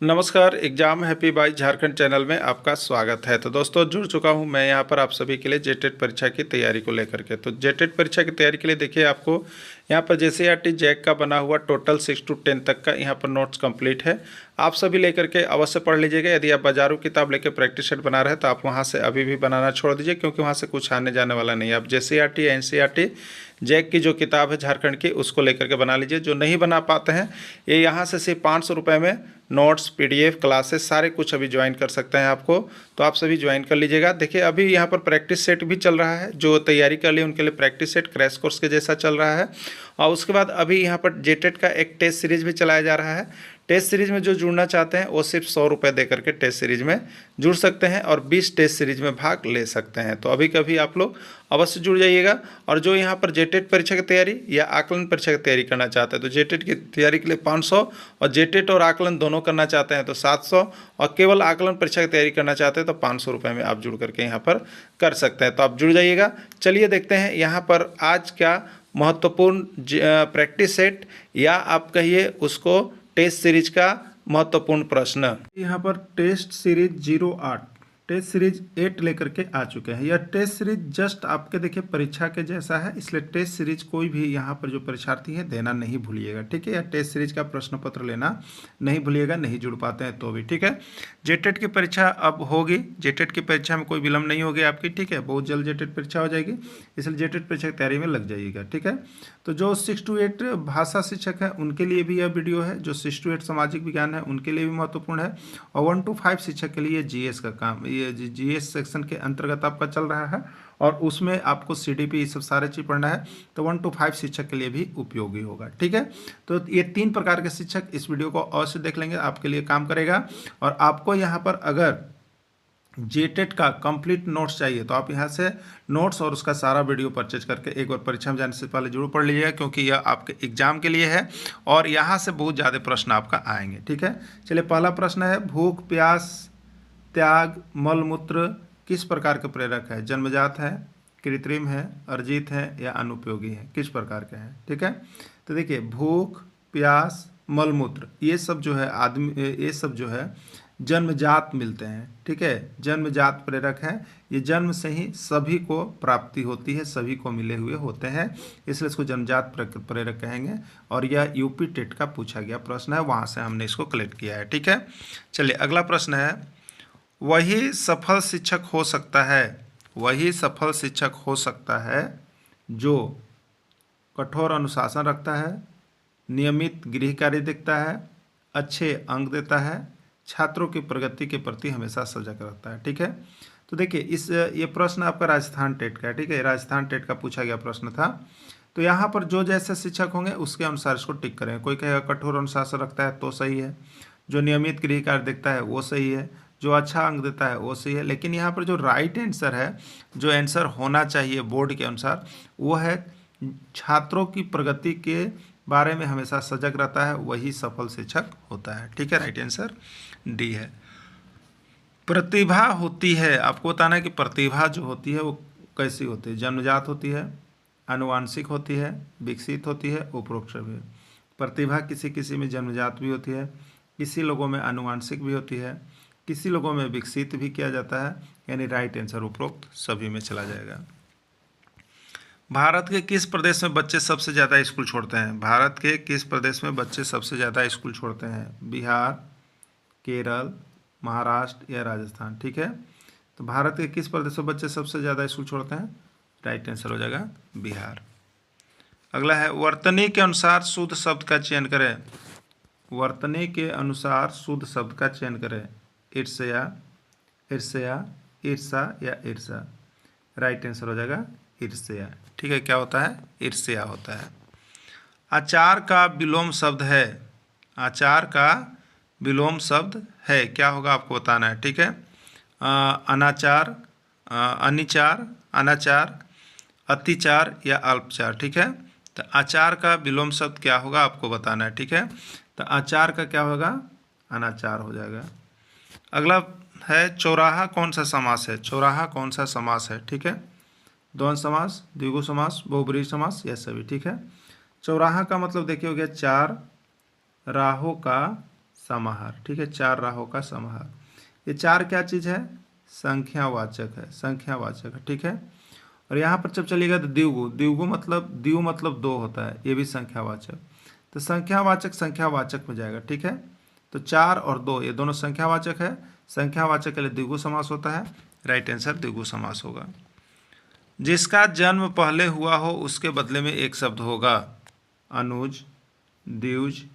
नमस्कार, exam happy by Jharkhand channel में आपका स्वागत है। तो दोस्तों जुड़ चुका हूं मैं यहां पर आप सभी के लिए जेटेट परीक्षा की तैयारी को लेकर के। तो जेटेट परीक्षा की तैयारी के लिए देखिए आपको यहां पर जेसीईआरटी जैक का बना हुआ टोटल 6 to 10 तक का यहां पर नोट्स कंप्लीट है। आप सभी लेकर के अवश्य पढ़ लीजिएगा। यदि आप बाजारू किताब लेकर प्रैक्टिस सेट बना रहे हैं तो आप वहाँ से अभी भी बनाना छोड़ दीजिए, क्योंकि वहाँ से कुछ आने जाने वाला नहीं है। आप जेसीईआरटी या एनसीईआरटी जैक की जो किताब है झारखंड की उसको लेकर के बना लीजिए। जो नहीं बना पाते हैं ये यहाँ से सिर्फ 500 रुपये में नोट्स, पीडीएफ, क्लासेस सारे कुछ अभी ज्वाइन कर सकते हैं आपको। तो आप सभी ज्वाइन कर लीजिएगा। देखिए अभी यहाँ पर प्रैक्टिस सेट भी चल रहा है, जो तैयारी कर लिए उनके लिए प्रैक्टिस सेट क्रैश कोर्स के जैसा चल रहा है। और उसके बाद अभी यहाँ पर जेटेट का एक टेस्ट सीरीज भी चलाया जा रहा है। टेस्ट सीरीज में जो जुड़ना चाहते हैं वो सिर्फ 100 रुपये दे करके टेस्ट सीरीज में जुड़ सकते हैं और 20 टेस्ट सीरीज में भाग ले सकते हैं। तो अभी कभी आप लोग अवश्य जुड़ जाइएगा। और जो यहाँ पर जेटेट परीक्षा की तैयारी या आकलन परीक्षा की तैयारी करना चाहते हैं तो जेटेट की तैयारी के लिए 500 और जेटेट और आकलन दोनों करना चाहते हैं तो 700 और केवल आकलन परीक्षा की तैयारी करना चाहते हैं तो 500 रुपये में आप जुड़ करके यहाँ पर कर सकते हैं। तो आप जुड़ जाइएगा। चलिए देखते हैं यहाँ पर आज क्या महत्वपूर्ण प्रैक्टिस सेट या आप कहिए उसको टेस्ट सीरीज का महत्वपूर्ण प्रश्न। यहाँ पर टेस्ट सीरीज 08 टेस्ट सीरीज 8 लेकर के आ चुके हैं। यह टेस्ट सीरीज जस्ट आपके देखिए परीक्षा के जैसा है, इसलिए टेस्ट सीरीज कोई भी यहाँ पर जो परीक्षार्थी है देना नहीं भूलिएगा, ठीक है। या टेस्ट सीरीज का प्रश्न पत्र लेना नहीं भूलिएगा, नहीं जुड़ पाते हैं तो भी, ठीक है। जेटेट की परीक्षा अब होगी। जेटेट की परीक्षा में कोई विलम्ब नहीं होगी आपकी, ठीक है। बहुत जल्द जेटेट परीक्षा हो जाएगी, इसलिए जेटेट परीक्षा की तैयारी में लग जाइएगा, ठीक है। तो जो 6 to 8 भाषा शिक्षक है उनके लिए भी यह वीडियो है। जो 6 to 8 सामाजिक विज्ञान है उनके लिए भी महत्वपूर्ण है। और 1 to 5 शिक्षक के लिए जीएस का काम, ये जीएस सेक्शन के अंतर्गत आपका चल रहा है और उसमें आपको सीडीपी ये सब सारे चीज पढ़ना है। तो 1 to 5 शिक्षक के लिए भी उपयोगी होगा, ठीक है। तो ये 3 प्रकार के शिक्षक इस वीडियो को अवश्य देख लेंगे, आपके लिए काम करेगा। और आपको यहाँ पर अगर जेटेट का कंप्लीट नोट्स चाहिए तो आप यहाँ से नोट्स और उसका सारा वीडियो परचेज करके एक बार परीक्षा में जाने से पहले जरूर पढ़ लीजिएगा, क्योंकि यह आपके एग्जाम के लिए है और यहाँ से बहुत ज़्यादा प्रश्न आपका आएंगे, ठीक है। चलिए पहला प्रश्न है, भूख, प्यास, त्याग, मलमूत्र किस प्रकार के प्रेरक है? जन्मजात है, कृत्रिम है, अर्जित है या अनुपयोगी है? किस प्रकार के हैं, ठीक है। तो देखिए भूख, प्यास, मलमूत्र ये सब जो है ये सब जो है जन्मजात मिलते हैं, ठीक है। जन्मजात प्रेरक है, ये जन्म से ही सभी को प्राप्ति होती है, सभी को मिले हुए होते हैं, इसलिए इसको जन्मजात प्रेरक कहेंगे। और यह यूपी टेट का पूछा गया प्रश्न है, वहाँ से हमने इसको कलेक्ट किया है, ठीक है। चलिए अगला प्रश्न है, वही सफल शिक्षक हो सकता है, वही सफल शिक्षक हो सकता है जो कठोर अनुशासन रखता है, नियमित गृह कार्य देखता है, अच्छे अंक देता है, छात्रों की प्रगति के प्रति हमेशा सजग रहता है, ठीक है। तो देखिए ये प्रश्न आपका राजस्थान टेट का है, ठीक है। राजस्थान टेट का पूछा गया प्रश्न था। तो यहाँ पर जो जैसे शिक्षक होंगे उसके अनुसार इसको टिक करेंगे। कोई कहेगा कठोर अनुशासन रखता है तो सही है, जो नियमित गृह कार्य देखता है वो सही है, जो अच्छा अंक देता है वो सही है। लेकिन यहाँ पर जो राइट आंसर है, जो आंसर होना चाहिए बोर्ड के अनुसार, वो है छात्रों की प्रगति के बारे में हमेशा सजग रहता है, वही सफल शिक्षक होता है, ठीक है। राइट आंसर डी है। प्रतिभा होती है, आपको बताना है कि प्रतिभा जो होती है वो कैसी होती है? जन्मजात होती है, आनुवांशिक होती है, विकसित होती है, उपरोक्त भी। प्रतिभा किसी किसी में जन्मजात भी होती है, किसी लोगों में आनुवांशिक भी होती है, किसी लोगों में विकसित भी किया जाता है, यानी राइट आंसर उपरोक्त सभी में चला जाएगा। भारत के किस प्रदेश में बच्चे सबसे ज़्यादा स्कूल छोड़ते हैं? भारत के किस प्रदेश में बच्चे सबसे ज़्यादा स्कूल छोड़ते हैं? बिहार, केरल, महाराष्ट्र या राजस्थान, ठीक है। तो भारत के किस प्रदेश में बच्चे सबसे ज़्यादा स्कूल छोड़ते हैं? राइट आंसर हो जाएगा बिहार। अगला है, वर्तनी के अनुसार शुद्ध शब्द का चयन करें। वर्तनी के अनुसार शुद्ध शब्द का चयन करें। ईर्ष्या, ईर्ष्या, ईर्षा या ईर्षा? राइट आंसर हो जाएगा ईर्ष्या, ठीक है। क्या होता है? ईर्ष्या होता है। आचार का विलोम शब्द है, आचार का विलोम शब्द है, क्या होगा आपको बताना है, ठीक है। अनाचार, अनिचार, अनाचार, अतिचार या अल्पचार, ठीक है। तो आचार का विलोम शब्द क्या होगा आपको बताना है, ठीक है। तो आचार का क्या होगा? अनाचार हो जाएगा। अगला है, चौराहा कौन सा समास है? चौराहा कौन सा समास है, ठीक है। द्वंद्व समास, द्विगु समास, बहुब्रीहि समास या सभी, ठीक है। चौराहा का मतलब देखिए हो गया चार राहों का समाहार, ठीक है, 4 राहों का समाहार। ये 4 क्या चीज़ है? संख्यावाचक है, संख्यावाचक है, ठीक है। और यहाँ पर जब चलिएगा तो द्विगु, द्विगु मतलब 2 होता है, ये भी संख्यावाचक। तो संख्यावाचक संख्यावाचक में जाएगा, ठीक है। तो 4 और 2 ये दोनों संख्यावाचक है, संख्यावाचक के लिए द्विगु समास होता है, राइट आंसर द्विगु समास होगा। जिसका जन्म पहले हुआ हो उसके बदले में एक शब्द होगा, अनुज, द्विज,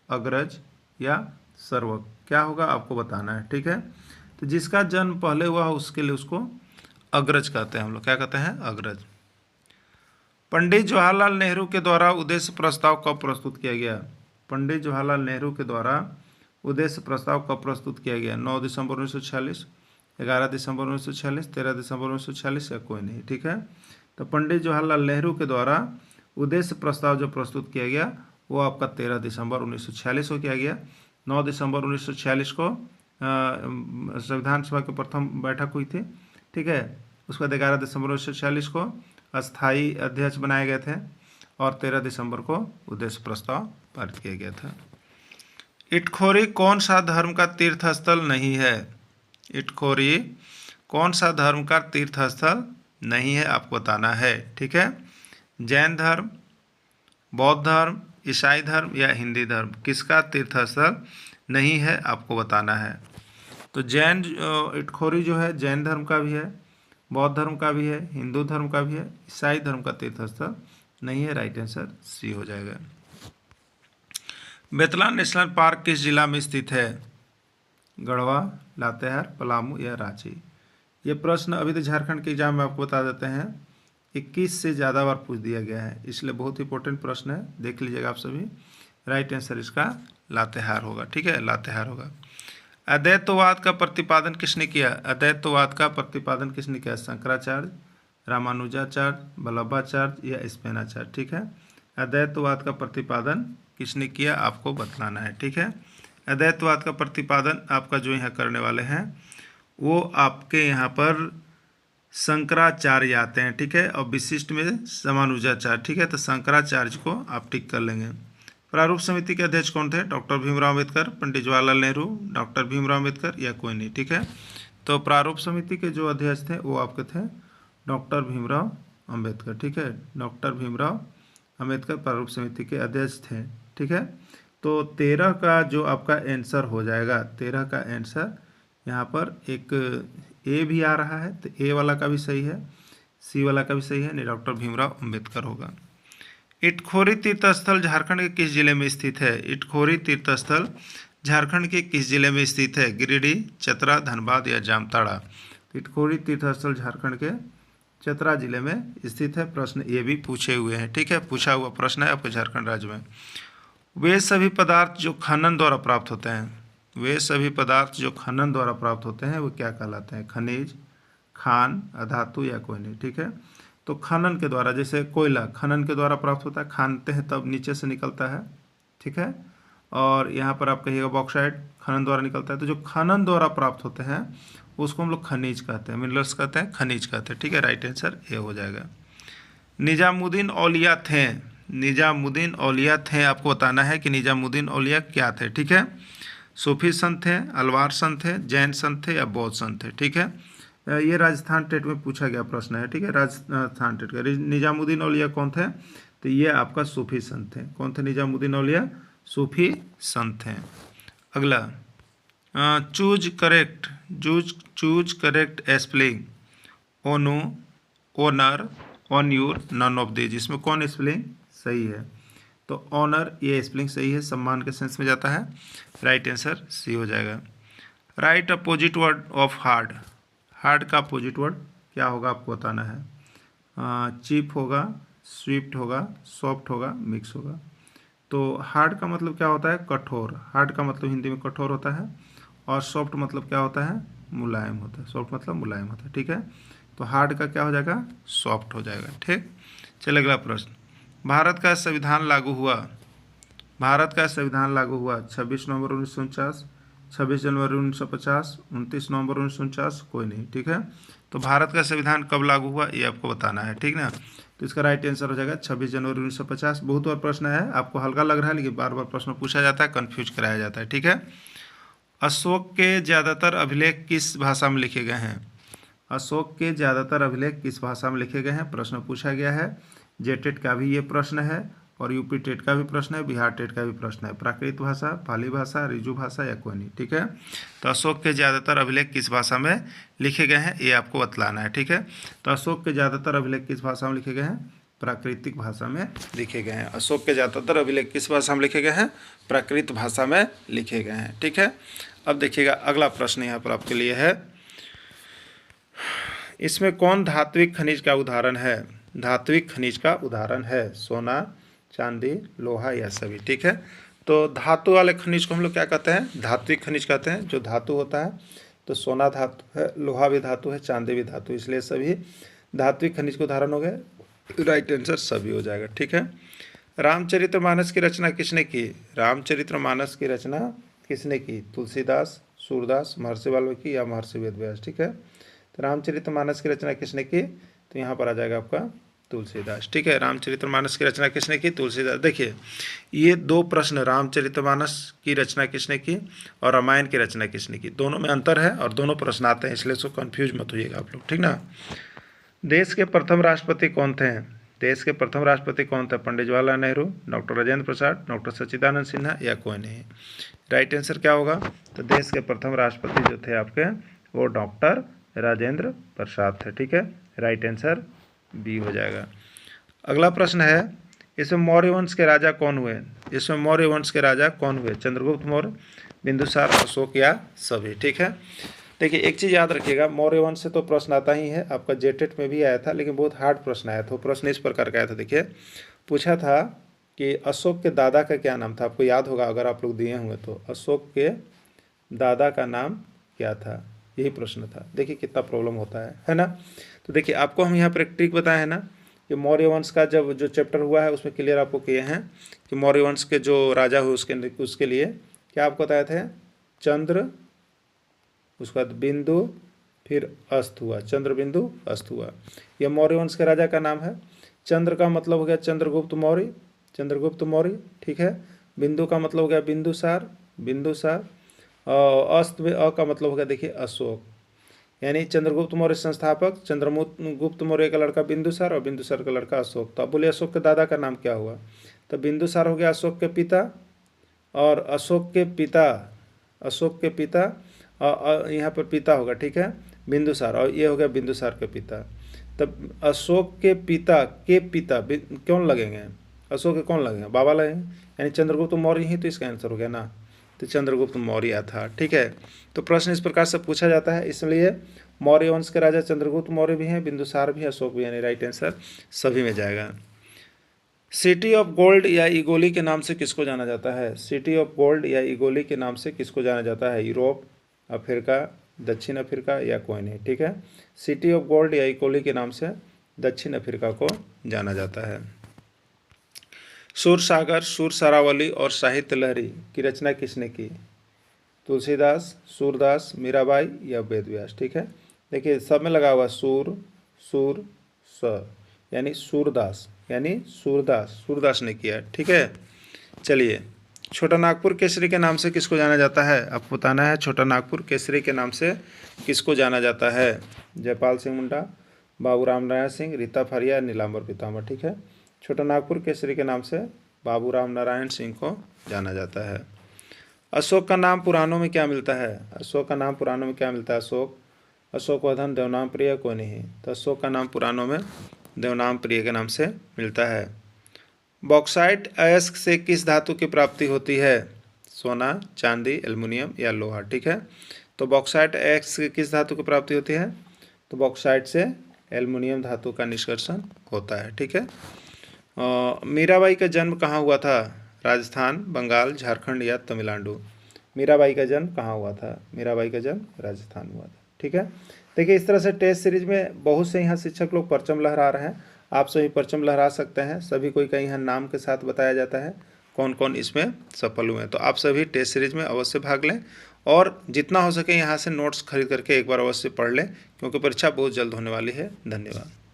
अग्रज या सर्वक, क्या होगा आपको बताना है, ठीक है। तो जिसका जन्म पहले हुआ हो उसके लिए उसको अग्रज कहते हैं हम लोग, क्या कहते हैं? अग्रज। पंडित जवाहरलाल नेहरू के द्वारा उद्देश्य प्रस्ताव कब प्रस्तुत किया गया? पंडित जवाहरलाल नेहरू के द्वारा उद्देश्य प्रस्ताव कब प्रस्तुत किया गया? 9 दिसंबर 1946, 11 दिसंबर 1946, 13 दिसंबर 1946 या कोई नहीं, ठीक है। तो पंडित जवाहरलाल नेहरू के द्वारा उद्देश्य प्रस्ताव जो प्रस्तुत किया गया वो आपका 13 दिसंबर 1946 को किया गया। 9 दिसंबर 1946 को संविधान सभा की प्रथम बैठक हुई थी, ठीक है। उसके बाद 11 दिसंबर 1946 को अस्थाई अध्यक्ष बनाए गए थे और 13 दिसंबर को उद्देश्य प्रस्ताव पारित किया गया था। इटखोरी कौन सा धर्म का तीर्थ स्थल नहीं है? इटखोरी कौन सा धर्म का तीर्थ स्थल नहीं है आपको बताना है, ठीक है। जैन धर्म, बौद्ध धर्म, ईसाई धर्म या हिंदी धर्म, किसका तीर्थ स्थल नहीं है आपको बताना है। तो जैन इटखोरी जो है जैन धर्म का भी है, बौद्ध धर्म का भी है, हिंदू धर्म का भी है, ईसाई धर्म का तीर्थ स्थल नहीं है, राइट आंसर सी हो जाएगा। बेतला नेशनल पार्क किस जिला में स्थित है? गढ़वा, लातेहार, पलामू या रांची। ये प्रश्न अभी तो झारखंड के एग्जाम में आपको बता देते हैं 21 से ज़्यादा बार पूछ दिया गया है, इसलिए बहुत इंपॉर्टेंट प्रश्न है, देख लीजिएगा आप सभी। राइट आंसर इसका लातेहार होगा, ठीक है, लातेहार होगा। अद्वैतवाद का प्रतिपादन किसने किया? अद्वैतवाद का प्रतिपादन किसने किया? शंकराचार्य, रामानुजाचार्य, वल्लभाचार्य या स्पेनाचार्य, ठीक है। अद्वैतवाद का प्रतिपादन किसने किया आपको बतलाना है, ठीक है। अद्वैतवाद का प्रतिपादन आपका जो यहाँ करने वाले हैं वो आपके यहाँ पर शंकराचार्य आते हैं, ठीक है, और विशिष्ट में रामानुजाचार्य, ठीक है। तो शंकराचार्य को आप टिक कर लेंगे। प्रारूप समिति के अध्यक्ष कौन थे? डॉक्टर भीमराव अम्बेडकर, पंडित जवाहरलाल नेहरू, डॉक्टर भीमराव अम्बेडकर या कोई नहीं, ठीक है। तो प्रारूप समिति के जो अध्यक्ष थे वो आपके थे डॉक्टर भीमराव अम्बेडकर, ठीक है। डॉक्टर भीमराव अम्बेडकर प्रारूप समिति के अध्यक्ष थे, ठीक है। तो 13 का जो आपका आंसर हो जाएगा, 13 का आंसर यहाँ पर एक ए भी आ रहा है, तो ए वाला का भी सही है, सी वाला का भी सही है, नहीं डॉक्टर भीमराव अम्बेडकर होगा। इटखोरी तीर्थस्थल झारखंड के किस जिले में स्थित है? इटखोरी तीर्थस्थल झारखंड के किस जिले में स्थित है? गिरिडीह, चतरा, धनबाद या जामताड़ा। इटखोरी तीर्थस्थल झारखंड के चतरा जिले में स्थित है। प्रश्न ये भी पूछे हुए हैं, ठीक है, पूछा हुआ प्रश्न है आपके झारखंड राज्य में। वे सभी पदार्थ जो खनन द्वारा प्राप्त होते हैं, वे सभी पदार्थ जो खनन द्वारा प्राप्त होते हैं वो क्या कहलाते हैं? खनिज, खान, अधातु या कोई नहीं, ठीक है। तो खनन के द्वारा, जैसे कोयला खनन के द्वारा प्राप्त होता है, खानते हैं तब नीचे से निकलता है, ठीक है। और यहाँ पर आप कहिएगा बॉक्साइट खनन द्वारा निकलता है। तो जो खनन द्वारा प्राप्त होते हैं उसको हम लोग खनिज कहते हैं, मिनरल्स कहते हैं, खनिज कहते हैं, ठीक है। राइट आंसर ये हो जाएगा। निजामुद्दीन औलिया थे, निजामुद्दीन औलिया थे, आपको बताना है कि निजामुद्दीन औलिया क्या थे, ठीक है। सूफी संत थे, अलवार संत थे, जैन संत थे या बौद्ध संत थे, ठीक है। ये राजस्थान टेट में पूछा गया प्रश्न है, ठीक है, राजस्थान टेट का। निजामुद्दीन औलिया कौन थे? तो ये आपका सूफी संत थे। कौन थे निजामुद्दीन औलिया? सूफी संत थे। अगला, चूज करेक्ट स्पेलिंग ओनो, ओनर, ऑन्यूर, नन ऑफ दीज, इसमें कौन स्पेलिंग सही है? तो ऑनर ये स्पेलिंग सही है, सम्मान के सेंस में जाता है, राइट आंसर सी हो जाएगा। Right opposite word of hard, hard का अपोजिट वर्ड क्या होगा आपको बताना है। चीप होगा, स्विफ्ट होगा, सॉफ्ट होगा, मिक्स होगा। तो हार्ड का मतलब क्या होता है? कठोर। हार्ड का मतलब हिंदी में कठोर होता है, और सॉफ्ट मतलब क्या होता है? मुलायम होता है। सॉफ्ट मतलब मुलायम होता है, ठीक है। तो हार्ड का क्या हो जाएगा? सॉफ्ट हो जाएगा, ठीक। चलिए अगला प्रश्न। भारत का संविधान लागू हुआ, भारत का संविधान लागू हुआ 26 नवंबर 1949, 26 जनवरी 1950, 29 नवंबर 1949, कोई नहीं, ठीक है। तो भारत का संविधान कब लागू हुआ ये आपको बताना है, ठीक ना। तो इसका राइट आंसर हो जाएगा 26 जनवरी 1950। बहुत बार प्रश्न है, आपको हल्का लग रहा है लेकिन बार बार प्रश्न पूछा जाता है, कन्फ्यूज कराया जाता है, ठीक है। अशोक के ज़्यादातर अभिलेख किस भाषा में लिखे गए हैं? अशोक के ज़्यादातर अभिलेख किस भाषा में लिखे गए हैं, प्रश्न पूछा गया है। जेटेट का भी ये प्रश्न है और यूपी टेट का भी प्रश्न है, बिहार टेट का भी प्रश्न है। प्राकृत भाषा, पाली भाषा, रिजु भाषा या कोई, ठीक है। तो अशोक के ज़्यादातर अभिलेख किस भाषा में लिखे गए हैं ये आपको बतलाना है, ठीक है। तो अशोक के ज़्यादातर अभिलेख किस भाषा में लिखे गए हैं? प्राकृतिक भाषा में लिखे गए हैं। अशोक के ज़्यादातर अभिलेख किस भाषा में लिखे गए हैं? प्राकृत भाषा में लिखे गए हैं, ठीक है। अब देखिएगा अगला प्रश्न यहाँ पर आपके लिए है, इसमें कौन धात्विक खनिज का उदाहरण है? धात्विक खनिज का उदाहरण है सोना, चांदी, लोहा या सभी, ठीक है। तो धातु वाले खनिज को हम लोग क्या कहते हैं? धात्विक खनिज कहते हैं। जो धातु होता है, तो सोना धातु है, लोहा भी धातु है, चांदी भी धातु, इसलिए सभी धात्विक खनिज के उदाहरण हो गए। राइट आंसर सभी हो जाएगा, ठीक है। रामचरितमानस की रचना किसने की? रामचरितमानस की रचना किसने की? तुलसीदास, सूरदास, महर्षि वाल्मीकि या महर्षि वेदव्यास, ठीक है। तो रामचरितमानस की रचना किसने की? तो यहाँ पर आ जाएगा आपका तुलसीदास, ठीक है। रामचरितमानस की रचना किसने की? तुलसीदास। देखिए ये दो प्रश्न, रामचरितमानस की रचना किसने की और रामायण की रचना किसने की, दोनों में अंतर है और दोनों प्रश्न आते हैं, इसलिए सो कन्फ्यूज मत होइएगा आप लोग, ठीक ना। देश के प्रथम राष्ट्रपति कौन थे? देश के प्रथम राष्ट्रपति कौन थे? पंडित जवाहरलाल नेहरू, डॉक्टर राजेंद्र प्रसाद, डॉक्टर सच्चिदानंद सिन्हा या कोई नहीं। राइट आंसर क्या होगा? तो देश के प्रथम राष्ट्रपति जो थे आपके, वो डॉक्टर राजेंद्र प्रसाद थे, ठीक है। राइट आंसर बी हो जाएगा। अगला प्रश्न है, इसमें मौर्य वंश के राजा कौन हुए? इसमें मौर्य वंश के राजा कौन हुए? चंद्रगुप्त मौर्य, बिंदुसार, अशोक या सभी, ठीक है। देखिए एक चीज़ याद रखिएगा, मौर्य वंश से तो प्रश्न आता ही है, आपका जेटेट में भी आया था, लेकिन बहुत हार्ड प्रश्न आया था। प्रश्न इस प्रकार का आया था, देखिए पूछा था कि अशोक के दादा का क्या नाम था? आपको याद होगा अगर आप लोग दिए हुए तो, अशोक के दादा का नाम क्या था, यही प्रश्न था। देखिए कितना प्रॉब्लम होता है ना। तो देखिए आपको हम यहाँ पर एक ट्रिक बताए हैं ना, कि मौर्य वंश का जब जो चैप्टर हुआ है उसमें क्लियर आपको किए हैं कि मौर्य वंश के जो राजा हुए उसके लिए क्या आपको बताए थे? चंद्र, उसके बाद बिंदु, फिर अस्त हुआ, चंद्र बिंदु अस्त हुआ। यह मौर्य वंश के राजा का नाम है। चंद्र का मतलब हो गया चंद्रगुप्त मौर्य, चंद्रगुप्त मौर्य, ठीक है। बिंदु का मतलब हो गया बिंदुसार, बिंदुसार। अस्त में अ का मतलब हो गया देखिए अशोक, यानी चंद्रगुप्त मौर्य संस्थापक, चंद्रगुप्त मौर्य का लड़का बिंदुसार और बिंदुसार का लड़का अशोक। तो अब बोलिए अशोक के दादा का नाम क्या हुआ? तो बिंदुसार हो गया अशोक के पिता, और अशोक के पिता यहाँ पर पिता होगा, ठीक है, बिंदुसार, और ये हो गया बिंदुसार के पिता। तब अशोक के पिता कौन लगेंगे? अशोक के कौन लगेंगे? बाबा लगेंगे, यानी चंद्रगुप्त मौर्य ही तो इसका आंसर हो गया ना। तो चंद्रगुप्त मौर्य था, ठीक है। तो प्रश्न इस प्रकार से पूछा जाता है, इसलिए मौर्य वंश के राजा चंद्रगुप्त मौर्य भी हैं, बिंदुसार भी, अशोक भी, यानी राइट आंसर सभी में जाएगा। सिटी ऑफ गोल्ड या ईगोली के नाम से किसको जाना जाता है? सिटी ऑफ गोल्ड या ईगोली के नाम से किसको जाना जाता है? यूरोप, अफ्रीका, दक्षिण अफ्रीका या कोई नहीं, ठीक है। सिटी ऑफ गोल्ड या ईगोली के नाम से दक्षिण अफ्रीका को जाना जाता है। सूरसागर, सूर सरावली और साहित्य लहरी की रचना किसने की? तुलसीदास, सूरदास, मीराबाई या वेदव्यास, ठीक है। देखिए सब में लगा हुआ सूर, सूर, स, यानी सूरदास, सूरदास ने किया, ठीक है। चलिए, छोटा नागपुर केसरी के नाम से किसको जाना जाता है? आपको बताना है छोटा नागपुर केसरी के नाम से किसको जाना जाता है? जयपाल सिंह मुंडा, बाबू राम नारायण सिंह, रीता फारिया, नीलांबर पीताम्बर, ठीक है। छोटा नागपुर केसरी के नाम से बाबू राम नारायण सिंह को जाना जाता है। अशोक का नाम पुराणों में क्या मिलता है? अशोक का नाम पुराणों में क्या मिलता है? अशोक वर्धन, देवनाम प्रिय, कोई नहीं। तो अशोक का नाम पुराणों में देवनाम प्रिय के नाम से मिलता है। बॉक्साइट अयस्क से किस धातु की प्राप्ति होती है? सोना, चांदी, एल्युमिनियम या लोहा, ठीक है। तो बॉक्साइट अयस्क से किस धातु की प्राप्ति होती है? तो बॉक्साइट से एल्युमिनियम धातु का निष्कर्षण होता है, ठीक है। मीराबाई का जन्म कहाँ हुआ था? राजस्थान, बंगाल, झारखंड या तमिलनाडु? मीराबाई का जन्म कहाँ हुआ था? मीराबाई का जन्म राजस्थान हुआ था, ठीक है। देखिए इस तरह से टेस्ट सीरीज में बहुत से यहाँ शिक्षक लोग परचम लहरा रहे हैं, आप सभी परचम लहरा सकते हैं। सभी कोई का यहाँ नाम के साथ बताया जाता है कौन कौन इसमें सफल हुए हैं। तो आप सभी टेस्ट सीरीज में अवश्य भाग लें और जितना हो सके यहाँ से नोट्स खरीद करके एक बार अवश्य पढ़ लें, क्योंकि परीक्षा बहुत जल्द होने वाली है। धन्यवाद।